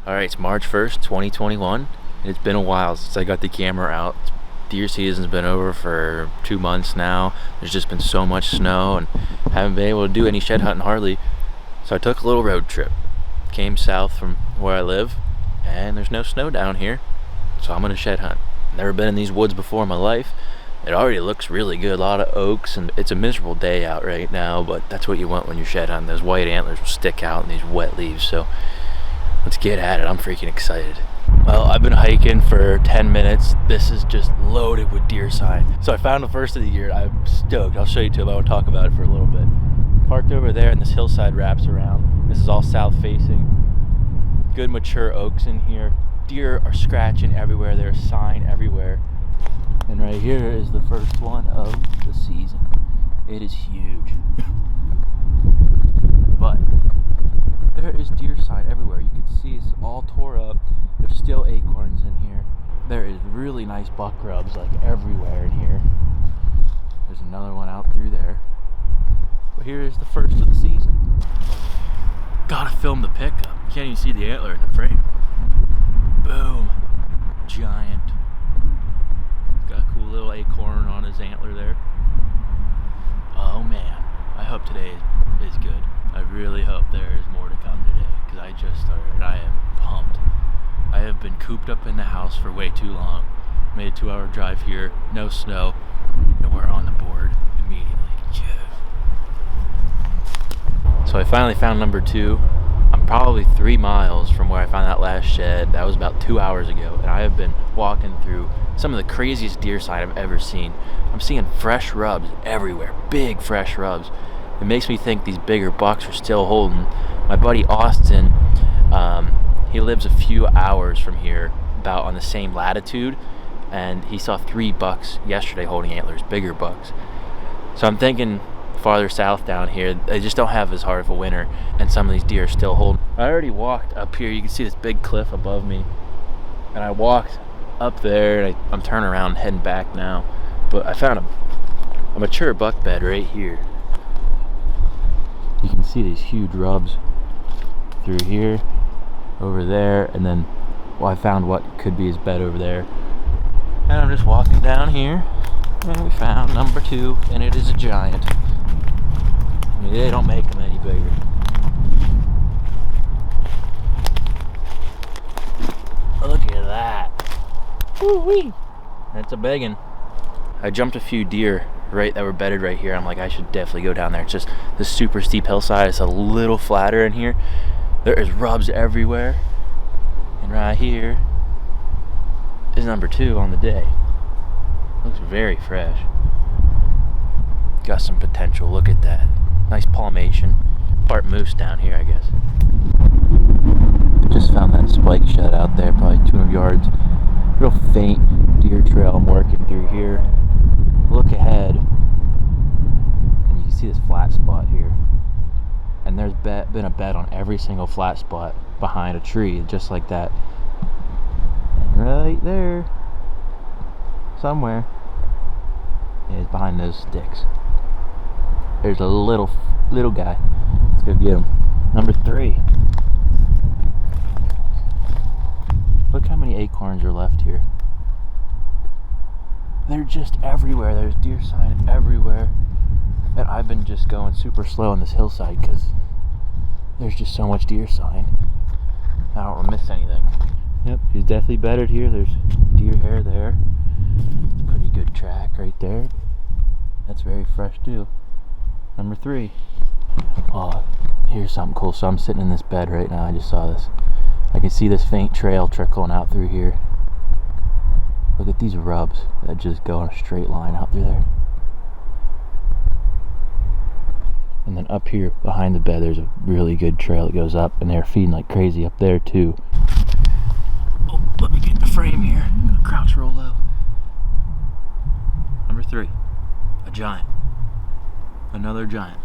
Alright, it's March 1st, 2021. It's been a while since I got the camera out. Deer season's been over for 2 months now. There's just been so much snow and haven't been able to do any shed hunting hardly. So I took a little road trip. Came south from where I live, and there's no snow down here. So I'm gonna shed hunt. Never been in these woods before in my life. It already looks really good, a lot of oaks, and it's a miserable day out right now, but that's what you want when you shed hunting. Those white antlers will stick out in these wet leaves, so let's get at it. I'm freaking excited. Well, I've been hiking for 10 minutes. This is just loaded with deer sign. So I found the first of the year. I'm stoked. I'll show you too, but I want to talk about it for a little bit. Parked over there, and this hillside wraps around. This is all south facing. Good mature oaks in here. Deer are scratching everywhere. There's sign everywhere. And right here is the first one of the season. It is huge. But there is deer sign everywhere. You can see it's all tore up. There's still acorns in here. There is really nice buck rubs like everywhere in here. There's another one out through there. But here is the first of the season. Gotta film the pickup. You can't even see the antler in the frame. Boom. Giant. Got a cool little acorn on his antler there. Oh man, I hope today is good. I really hope there is more to come today, because I just started. I am pumped. I have been cooped up in the house for way too long. Made a 2-hour drive here, no snow, and we're on the board immediately. Yeah. So I finally found number 2. I'm probably 3 miles from where I found that last shed. That was about 2 hours ago, and I have been walking through some of the craziest deer sign I've ever seen. I'm seeing fresh rubs everywhere, big fresh rubs. It makes me think these bigger bucks are still holding. My buddy Austin, he lives a few hours from here, about on the same latitude, and he saw 3 bucks yesterday holding antlers, bigger bucks. So I'm thinking farther south down here, they just don't have as hard of a winter, and some of these deer are still holding. I already walked up here. You can see this big cliff above me, and I walked up there, and I'm turning around and heading back now. But I found a mature buck bed right here. You can see these huge rubs through here, over there, and then I found what could be his bed over there. And I'm just walking down here, and we found number 2, and it is a giant. I mean, they don't make them any bigger. Look at that. Woo-wee. That's a big one. I jumped a few deer that were bedded right here. I'm like, I should definitely go down there. It's just the super steep hillside. It's a little flatter in here. There is rubs everywhere. And right here is number 2 on the day. Looks very fresh. Got some potential. Look at that. Nice palmation. Part moose down here, I guess. Just found that spike shed out there, probably 200 yards. Real faint deer trail I'm working through here. Look ahead, and you can see this flat spot here. And there's been a bed on every single flat spot behind a tree, just like that. And right there, somewhere, is behind those sticks. There's a little guy. Let's go get him. Number 3. Look how many acorns are left here. They're just everywhere. There's deer sign everywhere. And I've been just going super slow on this hillside because there's just so much deer sign. I don't want to miss anything. Yep, he's definitely bedded here. There's deer hair there. Pretty good track right there. That's very fresh too. Number 3. Oh, here's something cool. So I'm sitting in this bed right now. I just saw this. I can see this faint trail trickling out through here. Look at these rubs that just go in a straight line out through there. And then up here behind the bed, there's a really good trail that goes up, and they're feeding like crazy up there too. Oh, let me get in the frame here. Gotta crouch real low. Number 3, a giant. Another giant.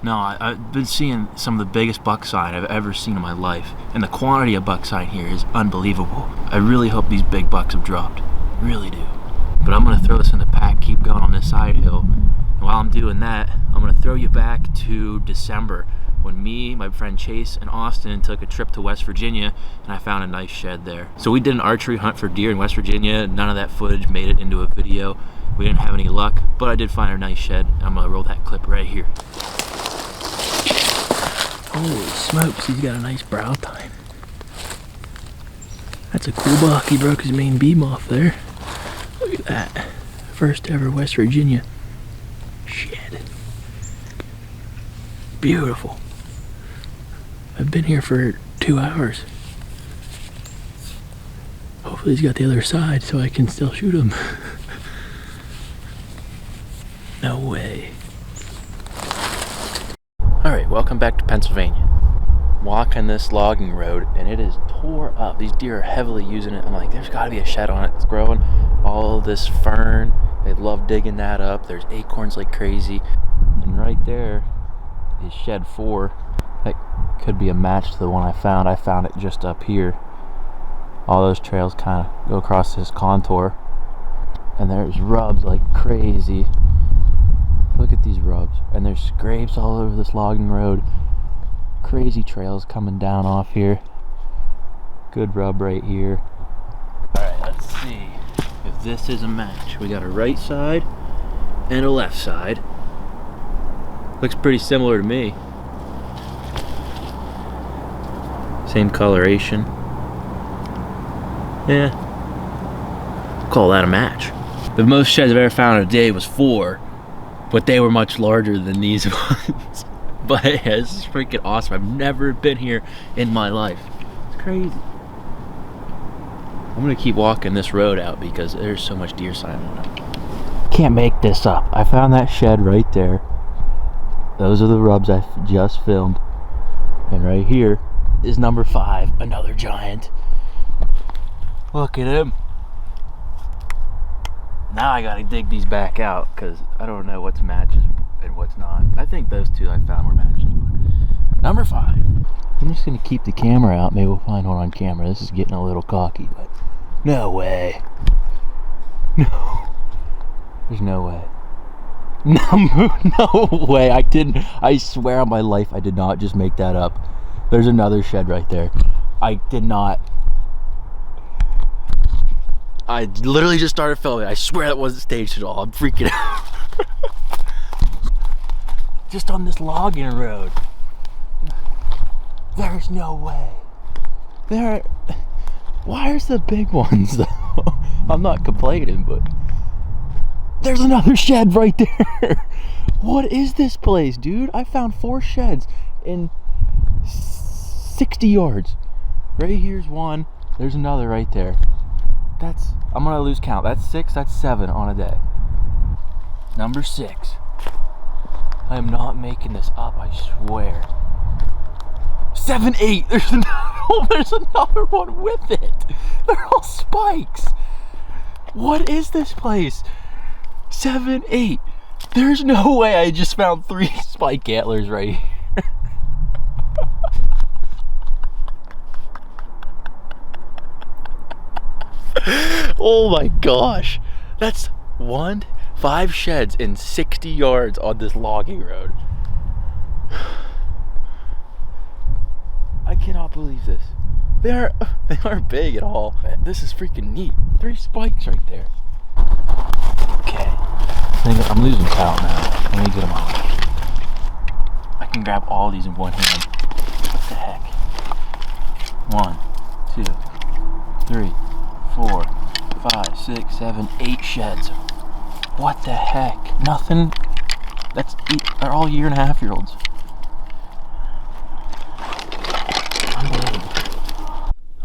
No, I've been seeing some of the biggest buck sign I've ever seen in my life, and the quantity of buck sign here is unbelievable. I really hope these big bucks have dropped. Really do. But I'm gonna throw this in the pack, keep going on this side hill. And while I'm doing that, I'm gonna throw you back to December when me, my friend Chase, and Austin took a trip to West Virginia, and I found a nice shed there. So we did an archery hunt for deer in West Virginia. None of that footage made it into a video. We didn't have any luck, but I did find a nice shed. I'm gonna roll that clip right here. Holy smokes, he's got a nice brow tine. That's a cool buck. He broke his main beam off there. Look at that. First ever West Virginia shed. Beautiful. I've been here for 2 hours. Hopefully he's got the other side so I can still shoot him. No way. Alright, welcome back to Pennsylvania. Walking this logging road and it is tore up. These deer are heavily using it. I'm like, there's gotta be a shed on it. It's growing all this fern. They love digging that up. There's acorns like crazy. And right there is shed 4. That could be a match to the one I found. I found it just up here. All those trails kind of go across this contour. And there's rubs like crazy. Look at these rubs. And there's scrapes all over this logging road. Crazy trails coming down off here. Good rub right here. Alright, let's see if this is a match. We got a right side and a left side. Looks pretty similar to me. Same coloration. Yeah. Call that a match. The most sheds I've ever found in a day was 4, but they were much larger than these ones. But yeah, this is freaking awesome. I've never been here in my life. It's crazy. I'm gonna keep walking this road out because there's so much deer sign on it. Can't make this up. I found that shed right there. Those are the rubs I just filmed. And right here is number 5, another giant. Look at him. Now I gotta dig these back out because I don't know what's matches and what's not. I think those 2 I found were matches. But number 5. I'm just gonna keep the camera out. Maybe we'll find one on camera. This is getting a little cocky, but no way. No. There's no way. No way. I swear on my life I did not just make that up. There's another shed right there. I did not. I literally just started filming. I swear that wasn't staged at all. I'm freaking out. Just on this logging road. There's no way. Where's the big ones though? I'm not complaining, but there's another shed right there. What is this place, dude? I found 4 sheds in 60 yards. Right here's one. There's another right there. I'm gonna lose count. That's 6, that's 7 on a day. Number 6. I am not making this up, I swear. 7, 8. There's another one with it. They're all spikes. What is this place? 7, 8. There's no way I just found 3 spike antlers right here. Oh my gosh. That's 5 sheds in 60 yards on this logging road. I cannot believe this. They aren't big at all. This is freaking neat. 3 spikes right there. Okay. I'm losing count now. Let me get them all. I can grab all these in one hand. What the heck? 1, 2, 3, 4, 5, 6, 7, 8 sheds. What the heck? Nothing. They're all 1.5-year-olds.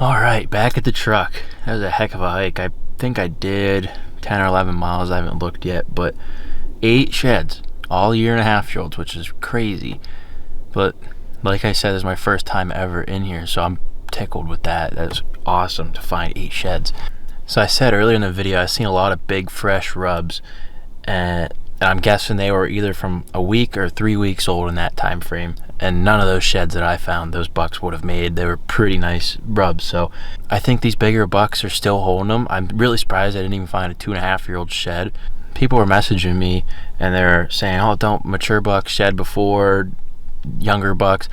Alright, back at the truck. That was a heck of a hike. I think I did 10 or 11 miles. I haven't looked yet, but 8 sheds. All 1.5-year-olds, which is crazy. But like I said, this is my first time ever in here, so I'm tickled with that. That's awesome to find 8 sheds. So I said earlier in the video, I've seen a lot of big fresh rubs, and I'm guessing they were either from a week or 3 weeks old in that time frame. And none of those sheds that I found, those bucks would have made. They were pretty nice rubs. So I think these bigger bucks are still holding them. I'm really surprised I didn't even find a 2.5-year-old shed. People were messaging me and they're saying, oh, don't mature bucks shed before younger bucks.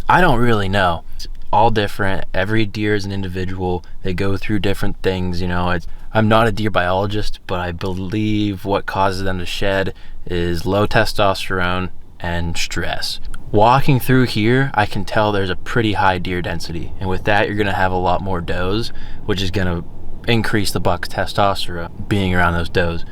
I don't really know. It's all different. Every deer is an individual. They go through different things, you know. I'm not a deer biologist, but I believe what causes them to shed is low testosterone and stress. Walking through here, I can tell there's a pretty high deer density, and with that you're going to have a lot more does, which is going to increase the buck's testosterone being around those does.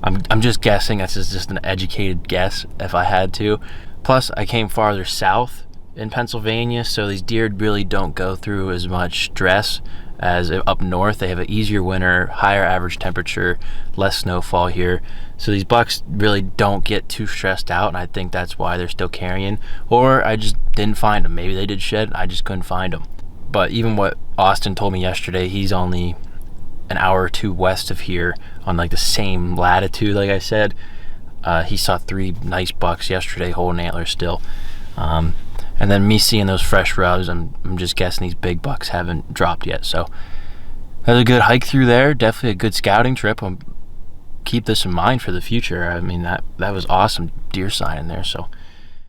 I'm just guessing. That's just an educated guess if I had to. Plus, I came farther south in Pennsylvania, so these deer really don't go through as much stress as up north. They have an easier winter, higher average temperature, less snowfall here, so these bucks really don't get too stressed out, and I think that's why they're still carrying. Or I just didn't find them. Maybe they did shed, I just couldn't find them. But even what Austin told me yesterday, he's only an hour or two west of here on like the same latitude, like I said. He saw 3 nice bucks yesterday holding antlers still. And then me seeing those fresh rubs, I'm just guessing these big bucks haven't dropped yet. So that was a good hike through there. Definitely a good scouting trip. Keep this in mind for the future. I mean, that was awesome deer sign in there. So